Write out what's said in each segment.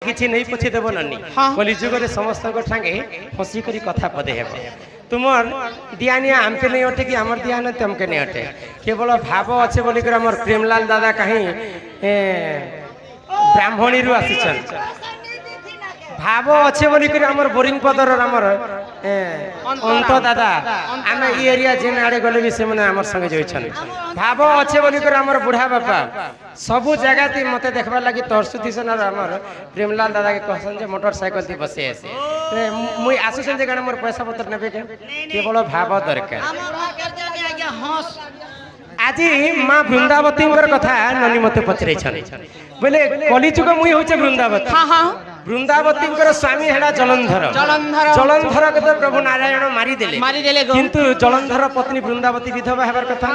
किछि नहीं पछे देव ननी कलिजुग रे समस्त संगे हसी करी कथा पदे हेब तुमर दियानिया आमके नहीं अटे कि आमर दियान तमके नहीं अटे केवल भाव अच्छे बोली कर हमर प्रेमलाल दादा कहीं ब्राह्मणी रु आसीछन भाव अच्छे बोली कर हमर बोरिंग पदर हमर अंत दादा आम ई एरिया जेन आड़े गले भी से माने हमर संगे जोइछन भाव अच्छे बोली कर हमर बुढ़ा बापा सबु जगह ती मते देखबा लागि तरसुती सन और हमर प्रेमलाल दादा के कहसन जे मोटरसाइकिल ती बसे आसे मुई आसुसन जे गण मोर पैसा पत्र नेबे के केवल भाव दरकार आज माँ वृंदावती कथा ननी मते पचरे बोले कलिजुग मुई होचे वृंदावती वृंदावती स्वामी हेला जलंधर जलंधर के तो प्रभु नारायण मारी देले किंतु जलंधर पत्नी वृंदावती विधवा हेबार कथा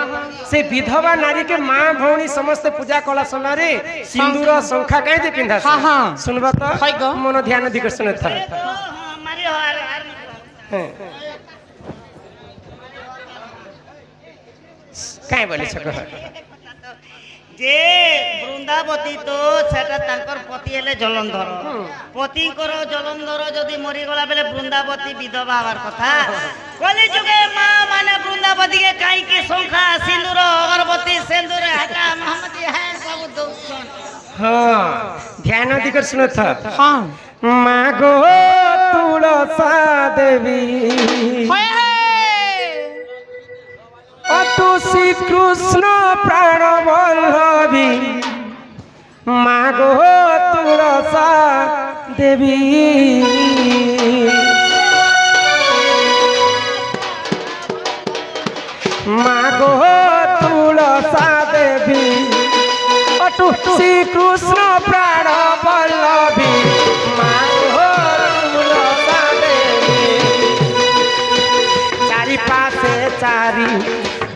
से विधवा नारी के माँ भौणी समस्त पूजा कला समय रे सिंदूर शंखा काहे दे पिंधा सुनबा तो मन ध्यान दिकर सुने था काहे बोले छक जे वृंदावती तो सेटा तांकर पति हेले जलंधर पति करो जलंधर जदी मरी गला बेले वृंदावती विधवा हवार कथा कली जुगे मां माने वृंदावती के काई के शंखा सिंदूर अगरबत्ती सिंदूर हटा मोहम्मदी है सब दोसन हां ध्यान दिकर सुनो था हां मागो तुलसा देवी अतु श्री कृष्ण प्राण वल्लभी मागो तुलसा देवी मागो तुलसा देवी अतु श्री कृष्ण प्राण वल्लभी मागो तुलसा देवी चारि पासे चारि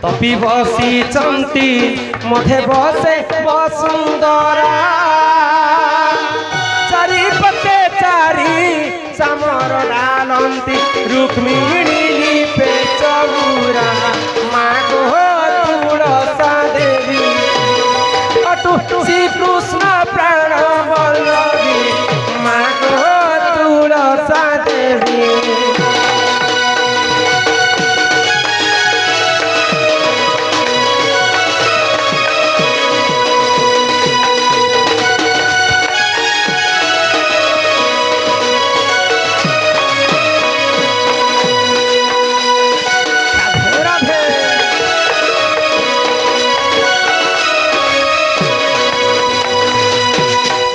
तपी बसी चंती मधे बसे वसुंधरा चारि पते चारि समर डालंती रुक्मिणी लिपे चौरा मागो तुलसा देवी अटु श्री कृष्ण प्राण वल्लभी मागो तुलसा देवी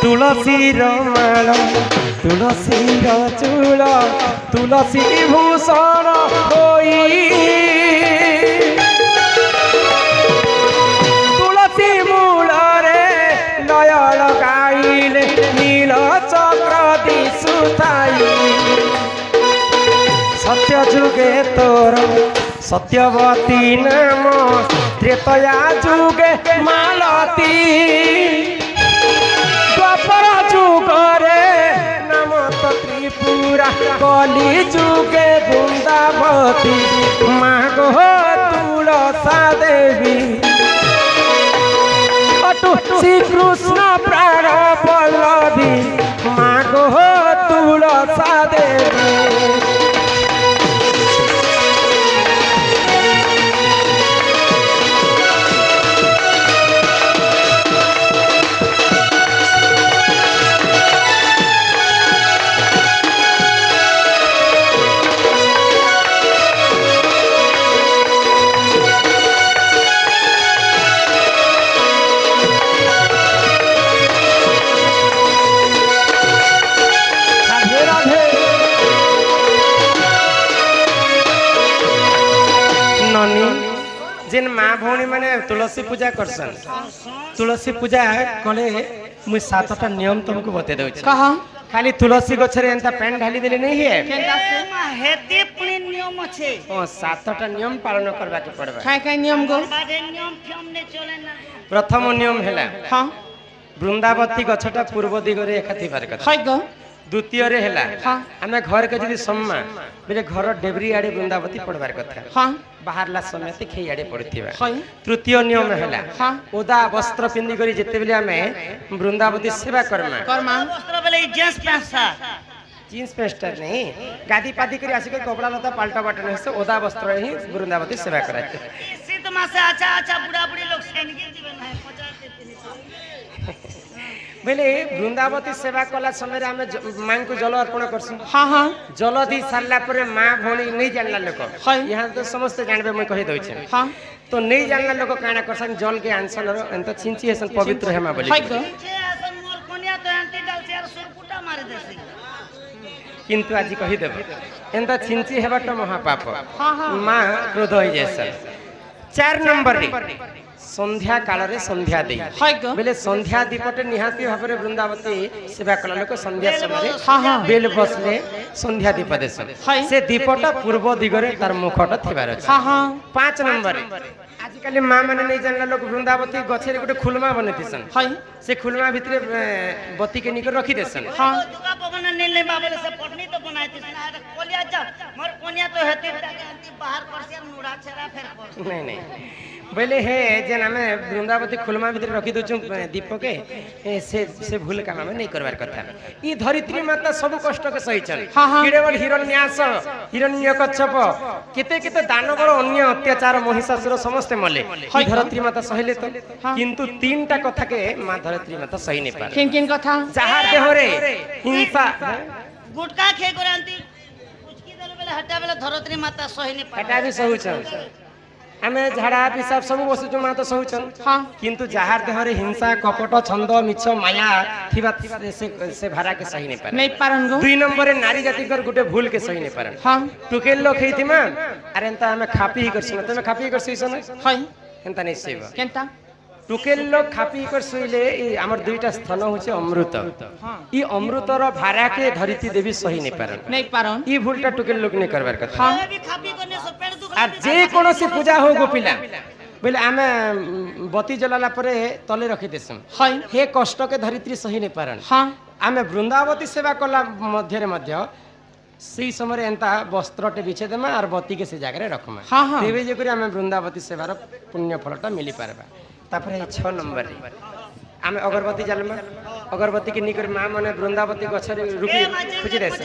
तुलसी माल तुलसी चूल तुलसी भूषण होई तुलसी मूल रे लय लगाइले नील चक्र दिसुताई सत्य जुगे तोर सत्यवती नाम त्रेतया जुगे मालती द्वापर जुगे नाम तो त्रिपुरा कली जुगे वृंदावती मागो तुलसा देवी अटु श्री कृष्ण प्राण वल्लभी मागो तुलसा देवी जेन माँ भौणी माने तुलसी पूजा करसन तुलसी पूजा कले मुई सातटा नियम तुमको बते दउ कहा खाली तुलसी गछरे एंता पेन ढाली देले नहीं है केंदा से मा हेते पुनी नियम छे ओ सातटा नियम पालन करबा के पड़बा काय काय नियम गो बादे नियम फियम ने चले ना प्रथम नियम हैला हां वृंदावती गछटा पूर्व दिगरे एका थिबार कथा हाय गो द्वितीय रे हैला हमें घर के जदी सम्मा बेले घर डेबरी आड़े वृंदावती पड़बार कथा हाँ बाहरला समय ते खेई आड़े पड़थिबा तृतीय नियम हैला ओदा वस्त्र पिंदी करी जेते बेले हमें वृंदावती सेवा करमा वस्त्र बेले जींस पैंसा जींस पेस्टर नहीं गादी पादी करी आसी के कपड़ा लता पाल्टा बाटन है ओदा वस्त्र ही वृंदावती सेवा कराय शीत मासे अच्छा अच्छा बुढ़ा बुढ़ी लोग सेनगी जीवन है 50 बेले वृंदावती सेवा कला समय आम माँ को जल अर्पण करसु हाँ हाँ जल दी सारा पर माँ भौणी नहीं जानला लोग यहाँ तो समस्त जानबे मैं कहि दउछे हाँ तो नहीं जानला लोग काना करसन जल के आंसर एंत छिंची हेसन पवित्र हेमा बोली छे आसन मोर कोनिया तो आंटी डाल से यार सुरकुटा मार देसी किंतु आज कहि देब एंत छिंची हेबाट महापाप हाँ हाँ माँ क्रोध हो जैसन 4 नंबर रे संध्या काल रे संध्या दे बेले संध्या दीपटे निहाती भाव में वृंदावती सेवा कला लोक संध्या समय बेल बसले संध्या दीप देश से दीपटा पूर्व दिगरे तार मुखटा थिबार अछि 5 नंबर आजिकल माँ माने नहीं जानला लोक वृंदावती गछे गोटे खुलमा बनेतिसन से खुलमा भितरे बत्ती के निकर रखी देसन दुका पवन नीले बाबले से पटनी तो बनाइतिसन आ कोलिया जा मोर कोनिया तो हेते बाहर पर से मुड़ा छरा फेर पर नहीं नहीं बोले हे जे नामे वृंदावती खुलमा भीतर रखी दउछु दीप के से भूल काम में नहीं करबार कथा ई धरित्री माता सब कष्ट के सहिचन किड़ेवल हिरण्यास हिरण्यकच्छप केते केते दानवर अन्य अत्याचार महिषासुर समस्त मले ई धरित्री माता सहिले तो किंतु तीनटा कथा के मां धरित्री माता सही नहीं पार किन कथा जहां देहरे हिंसा गुटका खे गोरांती कुचकी दल बेले हटा बेले धरित्री माता सही नहीं पार हटा भी सहुचन आमे झाड़ा पिसाब सब बसुचु मां तो सहुचन किंतु जहार देहरे हिंसा कपट छंद मिछ माया थिबा से भारा के सही नहीं पारन 2 नंबर रे नारी जाति कर गुटे भूल के सही नहीं पारन टुकेल लोग हेति मा अरे एंता हमें खापी करछन तमे खापी करछन एंता नहीं सेवा केंता टुकेल लोग खापी कर सोइले हमर दुईटा स्थान होचे अमृत ई अमृतर भारा के धरिती देवी सही नहीं पारन ई भूलटा टुकेल लोग नहीं करबार कथा भी खापी करने से पेड़ दुख आ जे कोनोसी पूजा हो गोपिला बोले आमे बत्ती जलाला परे तले रखी देसम हे कष्ट के धरित्री सही नहीं पारन आमे वृंदावती सेवा कला मध्य रे मध्य सी समय एंता वस्त्रटे बिछे देमा और बत्ती के से जगह रखमा तेबे जे करी आमे वृंदावती सेवार पुण्य फलटा मिली पारबा तापर 6 नंबर रे आमे अगरबत्ती जलमा अगरबत्ती के निकर मां माने वृंदावती गछरे रुपी खुजी देसे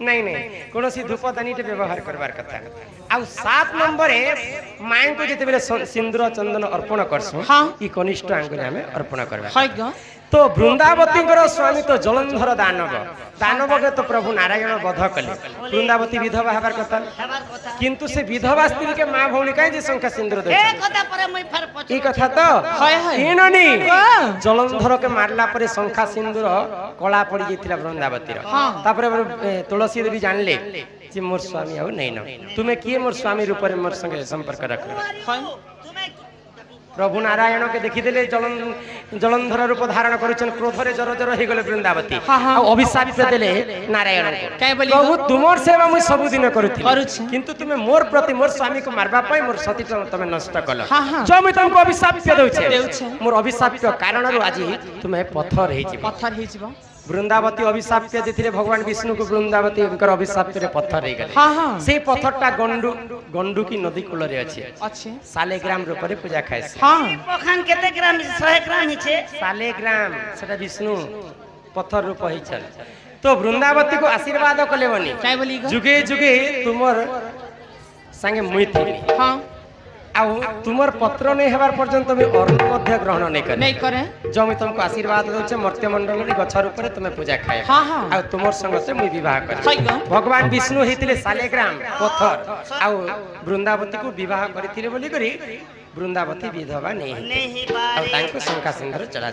नहीं नहीं कोनोसी धूपदानीटे व्यवहार करबार कथा आ 7 नंबर रे मां को जते बेले सिंदूर चंदन अर्पण करसु ई कनिष्ठ आंगुरे हमें अर्पण करबा तो वृंदावती स्वामी तो जलंधर दानव दानव के तो प्रभु नारायण वध कले वृंदावती विधवा हबार कथा किंतु से विधवा स्त्री के मां भौणी काई जे शंखा सिंदूर दे ई कथा तो इननी जलंधर के मारला परे शंखा सिंदूर कला पड़ी जेतिला वृंदावती रो तापर तुलसी देवी जानले जे मोर स्वामी आउ नहीं न तुमे किए मोर स्वामी रूप रे मोर संगे संपर्क रखलो प्रभु नारायण के देखी देले जलंधर रूप धारण करूछन क्रोध रे जर जर हे गले वृंदावती आ अभिशाप देले नारायण प्रभु तुमर सेवा मुई सब दिन करूथि किंतु तुमे मोर प्रति मोर स्वामी को मारबा पई मोर सती तमे नष्ट कल जो मैं तुमको अभिशाप देउछे मोर अभिशाप कारण रो आज तुमे पत्थर हे जिवो वृंदावती अभिशाप देथिले भगवान विष्णु को वृंदावती उनकर अभिशाप रे पत्थर हे गले से पत्थरटा गंडू की नदी कूल रे अछि सालेग्राम रूप रे पूजा खाए पखान केते ग्राम 100 ग्राम हिचे सालेग्राम सेटा विष्णु पत्थर रूप ही चल तो वृंदावती को आशीर्वाद कले बनी जुगे जुगे तुमर संगे मुई थी आउ तुमर पत्र नहीं हेबार पर्यंत मैं अर्ण मध्य ग्रहण नहीं करे जो मैं तुमको आशीर्वाद दोचे मर्त्य मंडल रे गछर ऊपर तुमे पूजा खाए आ तुमर संग से मुई विवाह करे भगवान विष्णु हेतिले सालेग्राम पत्थर आ वृंदावती को विवाह करिथिले बोली करी वृंदावती विधवा नहीं आ तांको शंखा सिंदूर चढ़ा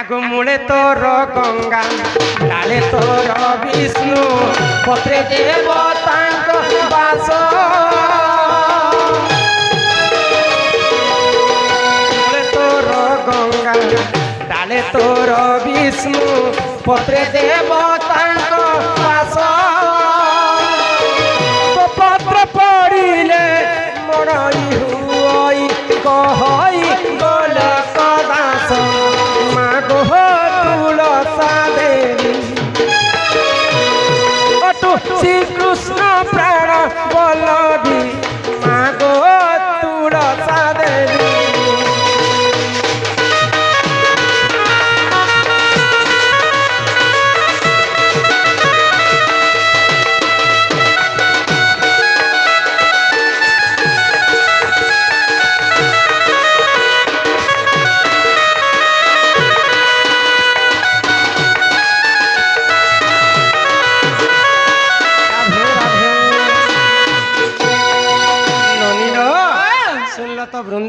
आगो मुळे तोर गंगा डाले तोर विष्णु पत्रे देव तांको वास डाले तोर विष्णु पत्रे देव तांको वास तो पत्र पड़िले मरई हुई कहई गले कदास मागो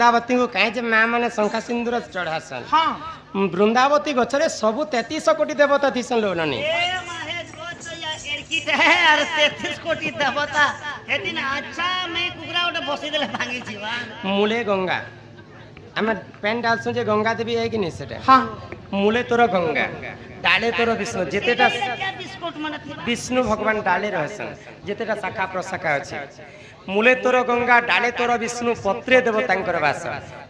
ବୃନ୍ଦାବତୀ को कहे जे माँ माने शंखा सिंदूर चढ़ासन हाँ बृंदावती गछरे सबु 33 कोटी देवता थिसन लोननी ए महेश गोच या एरकिट है और 33 कोटी देवता हेदिन अच्छा मैं कुकरा उठे बसी देले भांगी जीवान मूले गंगा आम पेन डालसु जे गंगा देवी है कि नहीं सेटा हाँ मूले तोर गंगा डाले तोर विष्णु जेतेटा क्या बिस्कुट माने थी विष्णु भगवान डाले रहसन जेतेटा शाखा प्रशाखा अछि मूले तोर गंगा डाले तोर विष्णु पत्रे देवतांकर वास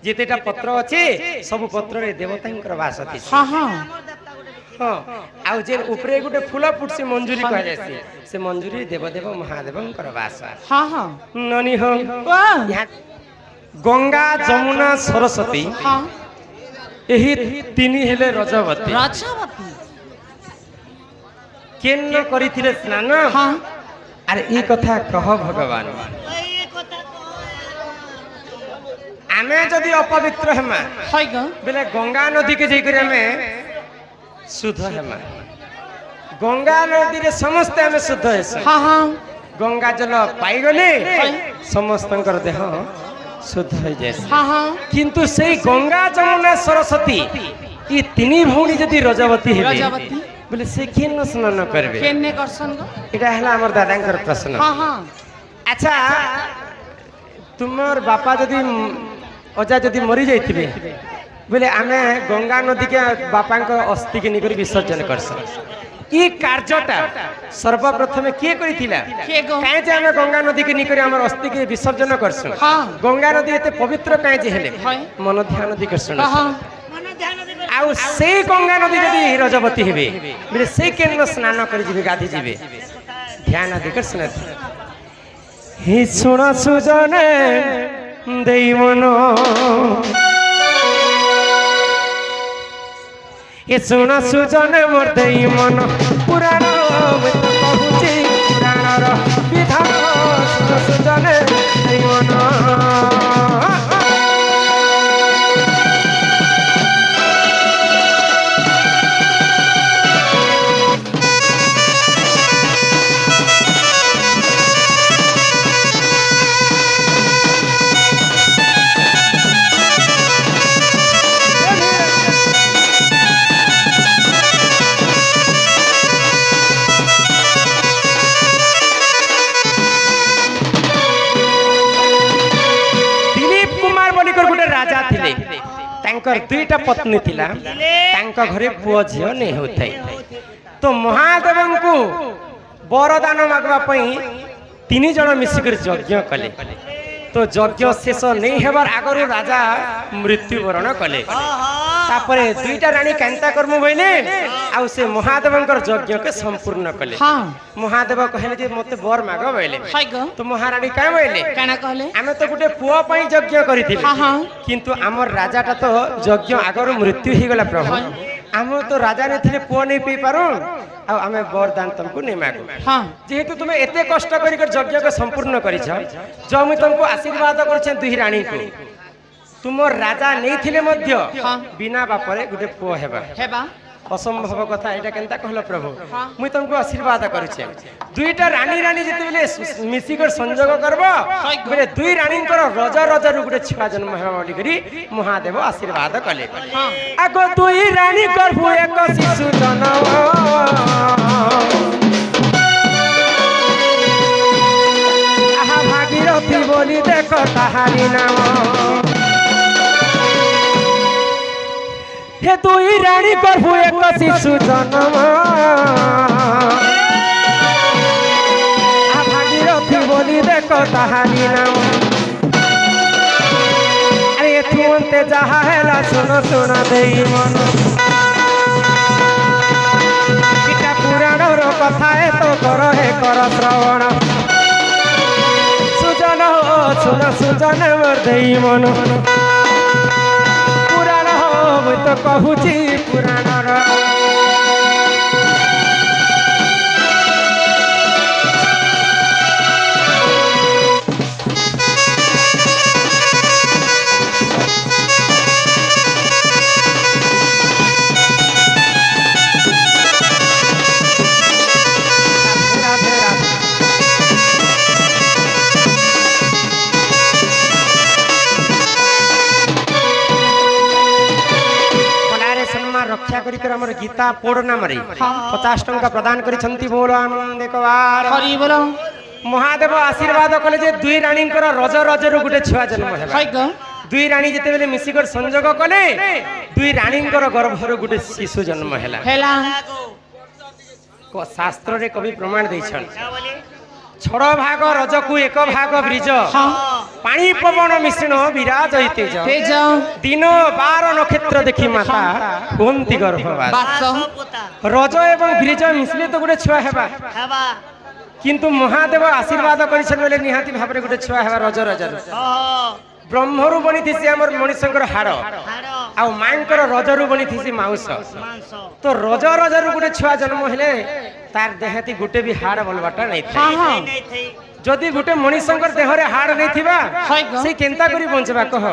जेतेटा पत्र अछि सब पत्र रे देवतांकर वास अछि हाँ हाँ हाँ आउ जे ऊपरे गुटे फूल फुटसी मंजूरी कह जासी से मंजूरी देवदेव महादेवंकर वास हाँ हाँ ननी हो वाह यहाँ गंगा जमुना सरस्वती हाँ यही तीन हेले रजवती राजावती केन करिथिले स्नान हाँ अरे ई कथा कह भगवान ए कथा आमे जदि अपवित्र हेमा है ग बेले गंगा नदी के जैकर हमें शुद्ध हेमा गंगा नदी रे समस्त हमें शुद्ध है हाँ हाँ गंगा जल पाइगले समस्तंकर देह शुद्ध हो जाए हाँ हाँ किंतु से गंगा जमुना सरस्वती ये तीन भौणी जदि रजवती हेबे रजवती बोले से केन स्नान करबे केने करसन ग एटा हला हमर दादांकर प्रश्न हाँ हाँ अच्छा तुमर बापा जदि अजा जदि मरी जाइथिबे बोले आमे गंगा नदी के बापांकर अस्थि के निकरी विसर्जन करसन ई कार्यटा सर्वप्रथम के करिथिला के गो काहे जे आमे गंगा नदी के निकरी हमर अस्थि के विसर्जन करसन हाँ गंगा नदी एते पवित्र काहे जे हेले है मन ध्यान दी करसन हाँ हाँ मन ध्यान दे आउ से गंगा नदी जदि रजवती हेबे बोले से केन स्नान करि जिबे गाधी जिबे ध्यान दी करसन हि सुन सुजने देई मन ये सुन सुजने मोर देई मन पुराण कहूची पुराणर विधान सुन सुजने देई मन राजा थिले तांकर दुईटा पत्नी थिला तांका घरे पुओ झियो नै होथै तो महादेवन को वरदान मागवा पई तीन जण मिसिकर यज्ञ कले तो यज्ञ शेष नहीं हेबार आगरु राजा मृत्युवरण कले तापरे दुईटा रानी कांता कर्म बोइले आउ से महादेवंकर यज्ञ के संपूर्ण कले हाँ महादेव कहले जे मते वर माग बोइले है ग तो महारानी काय बोइले काना कहले आमे तो गुटे पुओ पई यज्ञ करिथिले हाँ हाँ किंतु हमर राजाटा तो यज्ञ आगरु मृत्यु ही गला प्रभु हम तो राजा ने थिले पुओ नहीं पी पारू आ हमें वरदान तुमको नहीं मागू हाँ जेहेतु तुम्हें एते कष्ट करी कर यज्ञ को संपूर्ण करिछ जो मैं तुमको आशीर्वाद करछे दुही रानी को तुम राजा नहीं थिले मध्य हाँ बिना बापरे गुटे पुओ हेबा हेबा असंभव कथा एटा केनता कहलो प्रभु हाँ मुई तुमको आशीर्वाद करूछे दुईटा रानी रानी जते बेले मिसी कर संयोग करबो बेले दुई रानी कर रज रज रु गुटे छुआ जन्म हेबा बोली करी महादेव आशीर्वाद कले हाँ आगो दुई रानी करबो एक शिशु जन्म आहा भागीरथी बोली देखो ताहारी नाम हे दुई रानी करबो एक शिशु जन्म आ भागीरथी बोली देखो ताहारी नाम अरे तुमते जहा हैला सुनो सुना देई मन पिता पुराणर कथा है तो कर हे कर श्रवण सुजन हो सुन सुजन मोर देई मन मुई तो कहूची पुराणर रक्षा करी हमर गीता पोड़ नाम रे 50 टंका प्रदान करिसंती बोलो आनंद एकबार हरि बोलो महादेव आशीर्वाद कले जे दुई रानींकर रज रजरु गुटे छुआ जन्म हेबा हाय ग दुई रानी जेते बेले मिसिकर संजोग कले दुई रानींकर गर्भरु गुटे शिशु जन्म हेला हेला को शास्त्र रे कवि प्रमाण दैछन क्या बोले छड़ भाग रजकु एक भाग ब्रिज हाँ पानी पवन मिश्रण विराज तेज तेज दिन 12 नक्षत्र देखी माता कुंती गर्भवास बास पोता रज एवं ब्रिज मिसले तो गुटे छुआ हेबा हेबा किंतु महादेव आशीर्वाद करिसन बेले निहाती भाबरे गुटे छुआ हेबा रज रजर ब्रह्मरु बनी थिसी हमर मनुष्यकर हाड़ हाड़ आ मांकर रजरु बनी थिसी माउस मांस तो रज रजरु गुटे छुआ जन्म हेले तार देहती गुटे भी हाड़ बोलबाटा नहीं था हाँ हाँ नहीं थी जदि गुटे मनुष्यकर देहरे हाड़ नहीं थिबा हाय ग से केनता करी बंचबा कह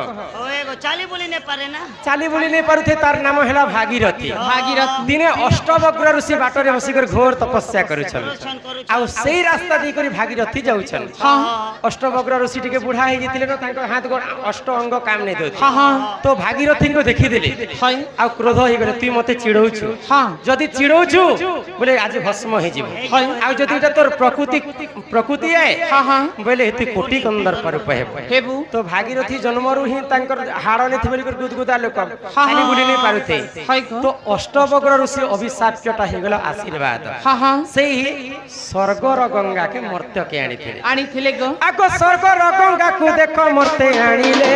ओएगो चाली बोली ने पारे ना चाली बोली नहीं पारुथे तार नाम हेला भागीरथी भागीरथ दिने अष्टवक्र ऋषि बाटरे बसिकर घोर तपस्या करुछन दर्शन करू आउ सेई रास्ता दी करी भागीरथी जाउछन हाँ अष्टवक्र ऋषि टिके बुढ़ा हे जितिले न तांको हाथ गोड़ अष्ट अंग काम नहीं दोथि हाँ हाँ तो भागीरथी को देखि देले हाय आउ क्रोध हे गले तू मते चिड़ौछु हाँ जदि चिड़ौछु बोले आज भस्म हे जिवो हाय आउ जदि एटा तोर प्रकृति है हाँ हाँ बोले हेती कोटि कंदर पर हेबो हेबु तो भागीरथी जन्मरु ही तांकर हाड़ नहीं थिबेली कर गुदगुदा लोक खाली बुली नहीं पारुथे हाय ग तो अष्टवक्र ऋषि अभिशाप्यटा हे गला आशीर्वाद हाँ हाँ सेही स्वर्गर गंगा के मर्त्य के आनी थिले आनी थिले ग आको स्वर्गर गंगा को देख मर्ते आनिले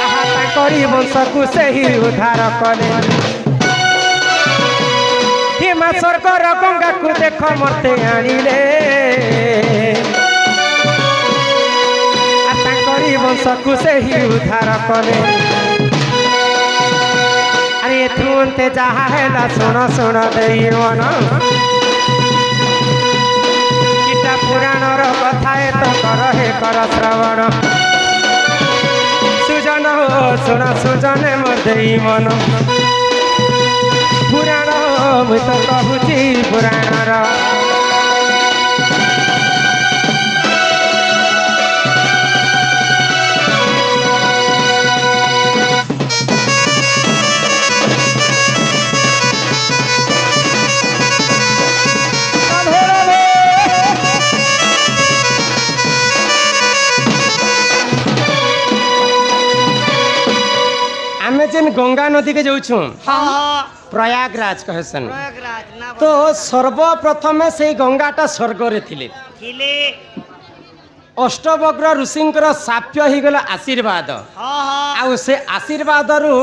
आहा ताकरी वंश को सेही उद्धार कले हिमा स्वर्गर गंगा को देख मर्ते आनिले आ ताकरी वंश को सेही उद्धार कले अरे तुंते जहा है सुन सुन देई मन किता पुराणर कथा तो कर हे कर श्रवण सुजन हो सुन सुजन मोर देई मन पुराण मु तो कहूची पुराणर आमे जेन गंगा नदी के जाऊँ हाँ प्रयागराज कहसन प्रयागराज ना तो सर्वप्रथमे से गंगाटा स्वर्ग रे थिले खिले अष्टवक्र ऋषिंकर साप्य ही गला आशीर्वाद हाँ हाँ आउ से आशीर्वाद रु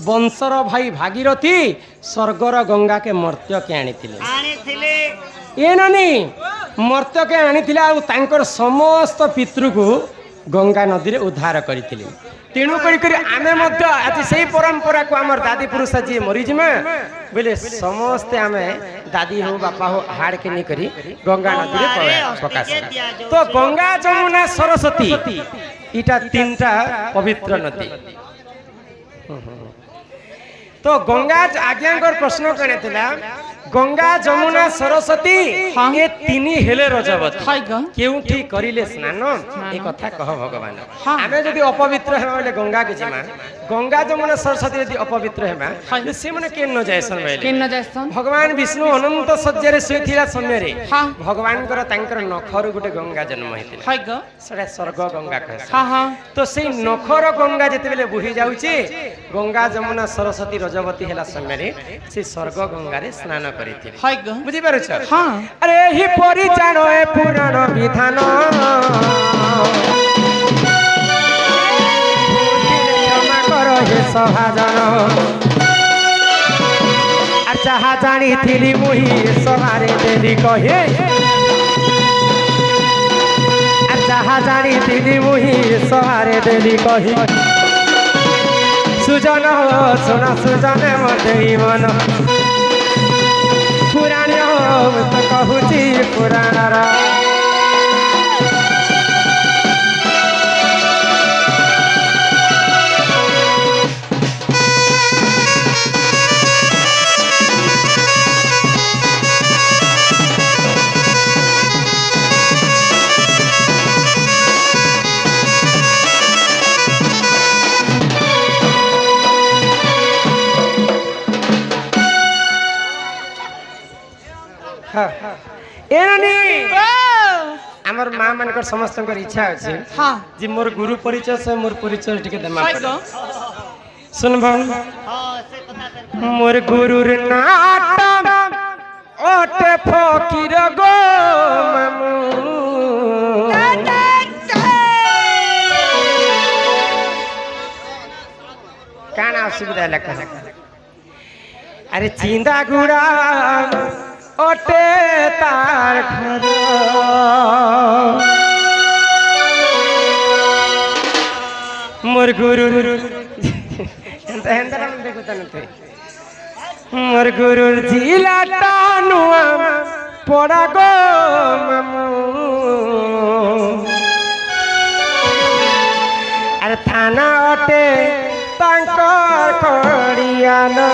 वंशर भाई भागीरथी स्वर्गर गंगा के मर्त्य के आनी थिले आने थिले ए नानी मर्त्य के आनी थिले आउ तांकर समस्त पितृ को गंगा नदी रे उद्धार करथिले तेणु करी आमे मध्य आज से परंपरा को आमर दादी पुरुष जी मरीजिमे बोले समस्ते आमे दादी हो बापा हो हाड़ के नहीं करी गंगा नदी रे प्रकाश तो गंगा जमुना सरस्वती इटा तीनटा पवित्र नदी तो गंगा आज्ञाकर प्रश्न कने थिला गंगा जमुना सरस्वती ये तीन हेले रजवती हाय ग केउठी करिले स्नान ए कथा कह भगवान हाँ। आमे जदि अपवित्र हेबा बोले गंगा के जिमा गंगा जमुना सरस्वती यदि अपवित्र हेबा से माने के न जायसन बोले केन न जायसन भगवान विष्णु अनंत सज्जरे सोइथिला समय रे हाँ भगवान कर तांकर नखर गुटे गंगा जन्म हेतिला हाय ग सेटा स्वर्ग गंगा कहे हाँ हाँ तो सेई नखर गंगा जेते बेले बुही जाउची गंगा जमुना सरस्वती रजवती हेला समय रे से स्वर्ग गंगा रे स्नान करिथिले हाय ग बुझी पारुछ हाँ अरे ही परिचाण ए पुराण विधान क्षमा कर हे सभाजन आ जहा जानी थिली मुही सभारे देली कहे आ जहा जानी थिली मुही सभारे देली कही सुजन हो सुना सुजन मदेई मन पुराण हो तो कहूची पुराणर हाँ ए नानी আমার মা মানকর সমস্তଙ୍କର ইচ্ছা আছে যে মোর গুরু পরিচয় সে মোর পরিচয় টিকে দেমা পড়ে শুনব মোর গুরুর নাম ওটে ফকির গো মামু কানা অসুবিধা লেখা আরে চিন্তা গুড়া ওটে তার ঘর মোর গুরু হেন্তা হেন্তা নাম দেখো তানতে মোর গুরুর জিলাটা নুয়া পড়া গো মামু আর থানা ওটে তাঙ্কর খড়িয়ানো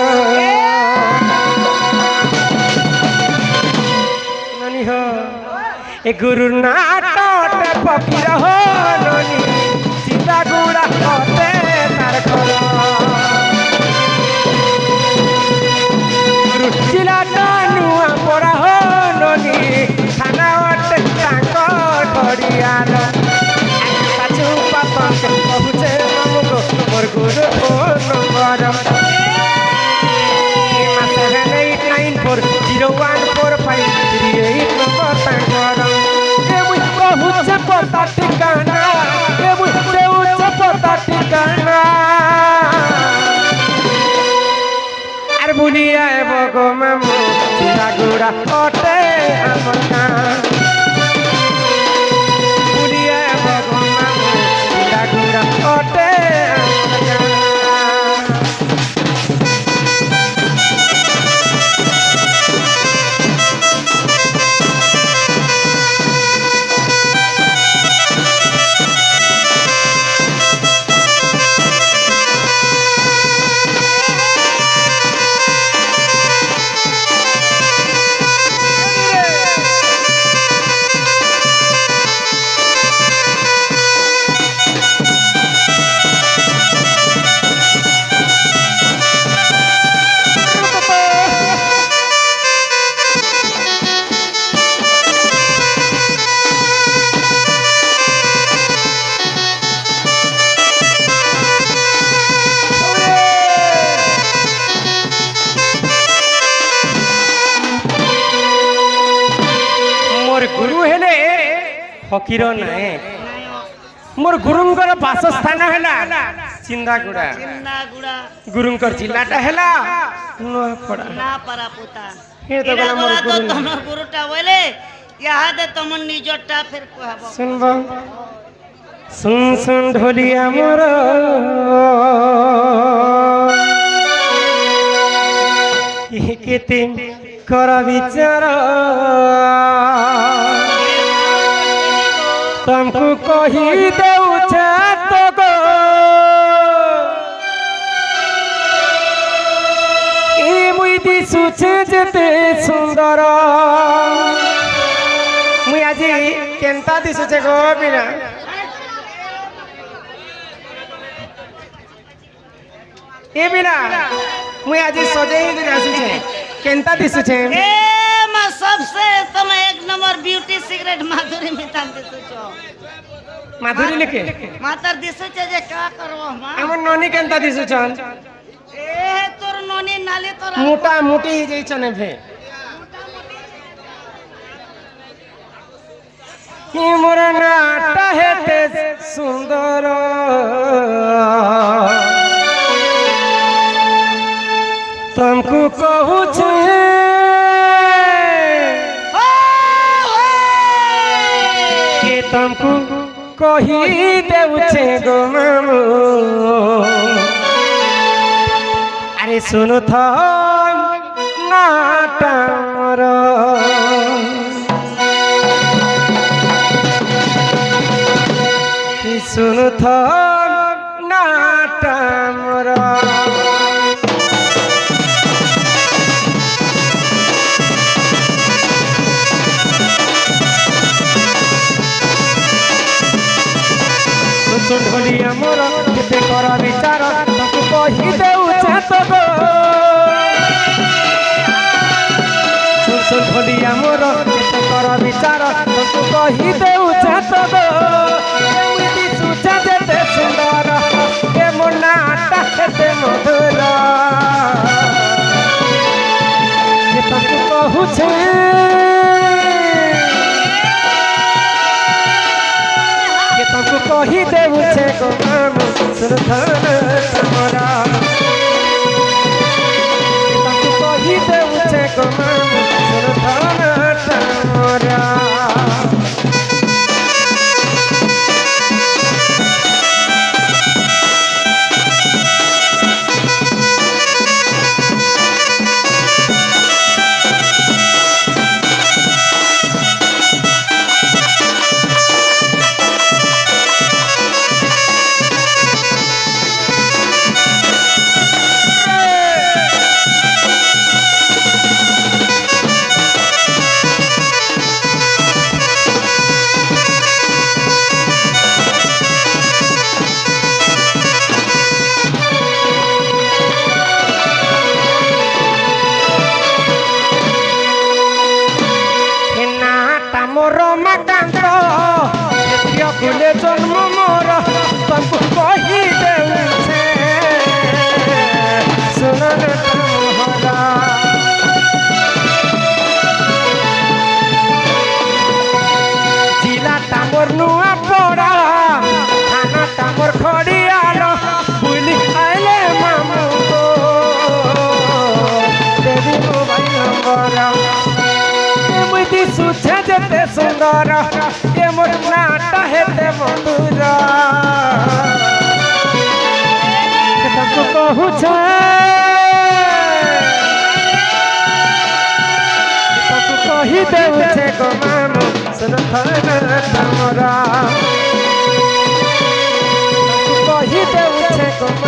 এ গুরুর নাটে ফকির হো ননি চিন্তা গুড়া হতে তার ঘর রুচিলাটা নুয়া পড়া হো ননি থানা ওটে তাঙ্কর খড়িয়াল পাছু পাতকে কহুছে মামু গো মোর গুরু ফোন নম্বর 78940145338 নম্বর তাঙ্কর কহুছে পতা ঠিকানা দেউছে পতা ঠিকানা আর বুলিয়া বগো মামু চিরা গুড়া ওটে আমার গাঁ বুলিয়া বগো মামু চিরা গুড়া ওটে আমার গাঁ ফকির নাই মোর গুরুঙ্কর বাসস্থান হেলা চিন্দাগুড়া গুরুঙ্কর জিল্লাটা হেলা নোয়াপড়া না পারাপুতা হে তো গলা মোর গুরু তোমার গুরুটা বলে ইহাদে তোমার নিজরটা ফের কহব শুনব শুন শুন ঢোলিয়া মোর কেতে কর বিচার तुमको कही देउछे तो गो ई मुई दिसुछे जेते सुंदर मुई आजी केनता दिसुछे गो बिना ए बिना मुई आजी सजेई दिन आसुछे केनता दिसुछे ए मैं सबसे तुम एक नंबर ब्यूटी सिगरेट माधुरी मितान दिसुछो माधुरी लिखे मातर दिसुछे जे का करबो मां हमर ननी केनता दिसुछन ए तोर ननी नाले तोरा मोटा मोटी जइछने भे कि मोर नाटा हेते सुंदर तुमको कहू छे के तुमको कही देउछे गो मामू अरे सुनो था नाटा मोर सुनो था नाटा मोर सुन ढोलिया मोर केते कर विचार ताकू कही देउछे तो गो सुन ढोलिया मोर ଥାନ ତମରା ତାଙ୍କୁ କହି ଦେଉଛେ ଗୋ ମାମୁଁ ସୁର ଥାନ ତମରା মোর মাকান্ত ঝিও কুলে জন্ম মোর তাଙ୍କୁ কহি দেউছে সুনন তোহরা জিলাটা মোর নুয়া পড়া থানাটা মোর খড়িয়াল বুলি আইলে মামু গো দেবী মোবাইল নম্বর এমতি সুছে যেতে সুন্দর এ মোর নাটা হেতে মধুর তাଙ୍କୁ কহুছে তাଙ୍କୁ কহি দেউছে গো মামু সুন থান তমরা তাଙ୍କୁ কহি দেউছে গো